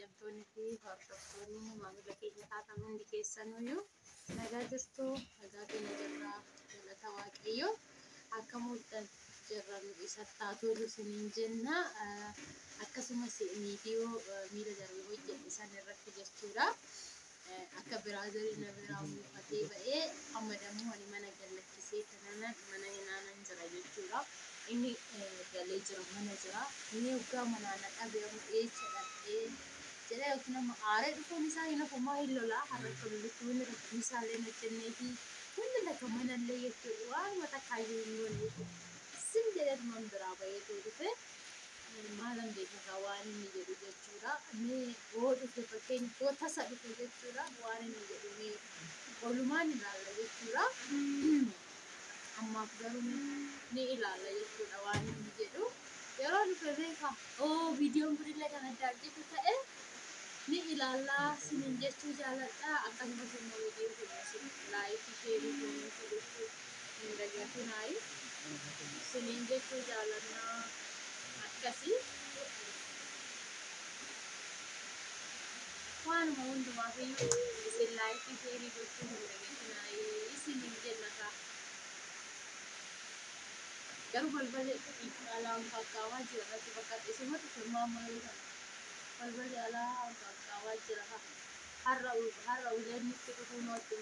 kabajamtoonni fi hordoftoonni maamila keenya taatan hundi keessanuyyuu nagaa jirtu nagaa keenya jirraa galata waaqayyoo akka mul'atan jirran isa taatolu siniin jenna akkasumas viidiyoo miila darbee hojjenne san irratti jechuudha akka biraazariin na biraa muufatee ba'ee amma dammoo ani mana gallakkisee kanana mana hinaanan jira jechuudha inni galee jira mana jira inni waggaa manaan dhabee dhadhee jedhee yookiin amma aaree dhufuun isaa hin hafumaa hin lolaa har'a tolutti wanni rakkoo isaallee hojjennee fi hundi lakka manallee jechuudha waan mata kaayyuu hin goone sin jedhee man biraa ba'ee dhufe maalan beekakaa waan inni jedhu jechuudha mee hoo dhufe fakkeenya hoo tasa dhufe jechuudha waan inni jedhu mee olumaan ilaalla jechuudha ammaaf garuu ni ilaalla jechuudha waan inni jedhu yeroo dhufe beeka viidiyoon kunillee kan adda argitu ta'e ni ilaalla sinin jechuu jaaladha akkasumas immoo viidiyoo kana sin laayikii sheerii koomenti gochuu hin dagatinaayi sinin jechuu jaaladha akkasii waanuma hundumaafiyyuu isin laayikii sheerii gochuu hin dagatinaayi sinin jennata garuu balballi alaan fakkaawaa jira irratti fakkaate isumatu firmaan maluu kana balballi alaan fakkaawaa jira har'a uleen nutti dhufuu nootti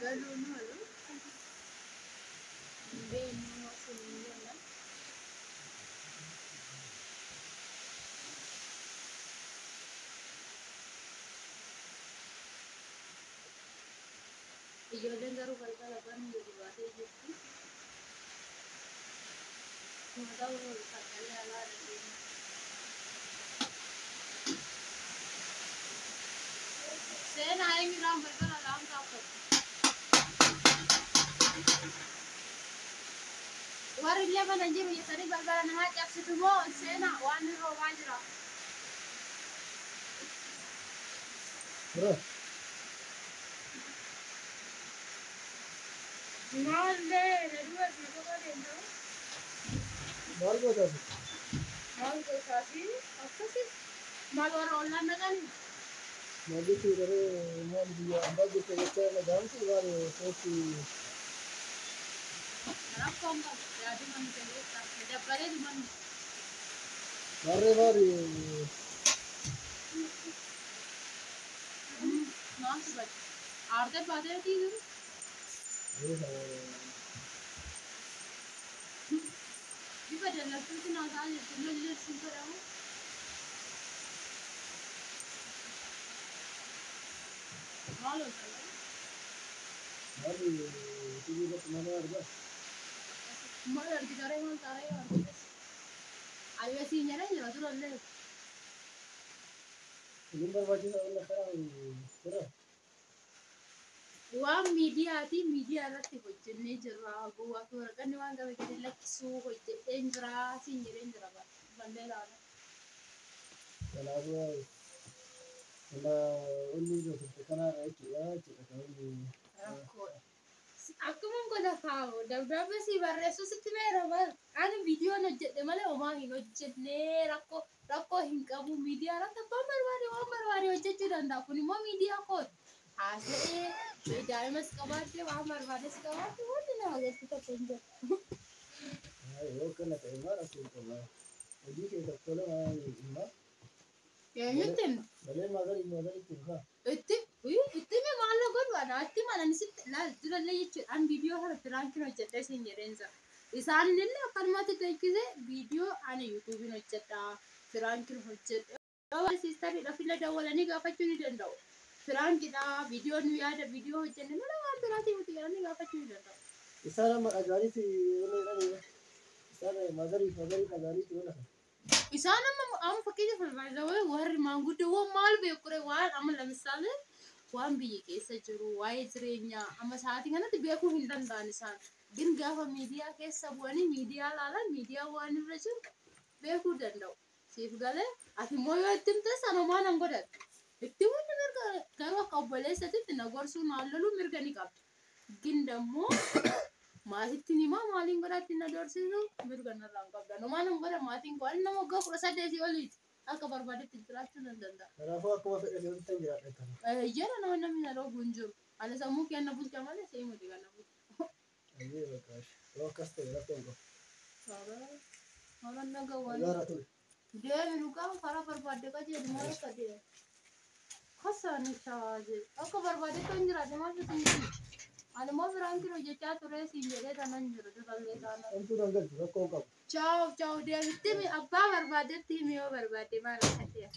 galuu noolu beenu sinin jenna ijoolleen garuu balbala banuu gadi baatee jirti mataa wal sagalee alaa dhageenya seenaa eenyudhaan balbala alaan kaafatu warri illee mana jiru jettanii balbala namaa cabsitu moo seenaa waan hin roobaa jira Malle, le due si cosa dentro? Marco da. Marco così? Così? Ma lo rollano cani? Ma dici che non dia, andate che c'è la danza, guarda, questi Racconta, ya di man te sta, da pare di man. vari Non si va. Arte padre di Viva della tutti Natale, non le sentiamo. Malo sai. vari TV da mana ada. Malo di dare non tare. Ayo signora gliela tu rolle. Lumbar baca Allah kara. Waan miidiyaati miidiyaa irratti hojjennee jirra bu'aa toora kan waan gabe gadi lakkisuu hojjetee jira siin jedhee jira ballee laala. Kanaafuu kana inni gosa kana jechuudha Rakkoodha. Akkuma godha kaa'u dabdaabee si barreessu sitti meera bar ani viidiyoon hojjedhe malee homaa hin hojjennee rakkoo hin qabu miidiyaa irratti abbaan barbaade hojjechuu danda'a kun immoo miidiyaa kooti. Haasa'ee daa'imas qabaatee waan barbaades qabaatee wanti nama agarsiisa hin jiru. yoo kana ta'e maal asiin qaba hojii keessa tola maal Eenyutti malee magari kaa itti maal godhu itti malan sitti laal durallee jechuudhaan viidiyoo kana firaankiin hojjedhee siin jedheensa. Isaan illee akkanumatti teessisee viidiyoo ani yuutuubiin hojjedha firaankiin hojjedha. Yoo siistariidha fila dawwalanii gaafachuu ni danda'u. Firaankiidha viidiyoo nu yaada viidiyoo hojjenne mana waan biraatiif nuti yaadanii gaafachuu ni danda'u. isaan amma dhagaaniiti isaan magari dhagaaniiti wala Isaan amma fakkeenya warri maanguddoo maal beekure waan amma lamisaale waan biyya keessa jiru waa'ee jireenyaa amma sa'aatii kanatti beekuu hin danda'an isaan gin gaafa miidiyaa keessa bu'anii miidiyaa laalan miidiyaa waan irra jiru beekuu danda'u. Siif galee ati immoo yoo itti himte sanomaan hin godhatu. Itti hundi mirga garuu akka obboleessatitti na gorsuu naan loluu mirga ni qabdi. Gin dammoo maatiitti himaa maaliin godhatti na dorsiisu mirga narraa hin qabda. Numaan hin godha maatiin koo nama waggaa 18 oliiti. akka barbaadetti jiraachuu nan danda'a. Kanaafuu akkuma fedhe deemtee jiraadha. Ijjeera nama namni na dhoobu hin jiru. Ani sammuu kenna bulcha malee se'ii miti kana bulcha. Ayyee bakka yoo akkas ta'e rakkoon qabu. Haran nagawwan. Gaara ture. Deemi dhugaa karaa barbaadde qajeelu maal akka deemu. Kasaan shawaaje akka barbaadde kan jiraate maal bisin. Ani moo biraan kilo jechaa ture siin jedhee tanan jiru duballee taana. Wanti dangalchu rakkoon qabu. Ciao, ciao, deebitti abbaa barbaadetti himi yoo barbaadde maal akka ta'e.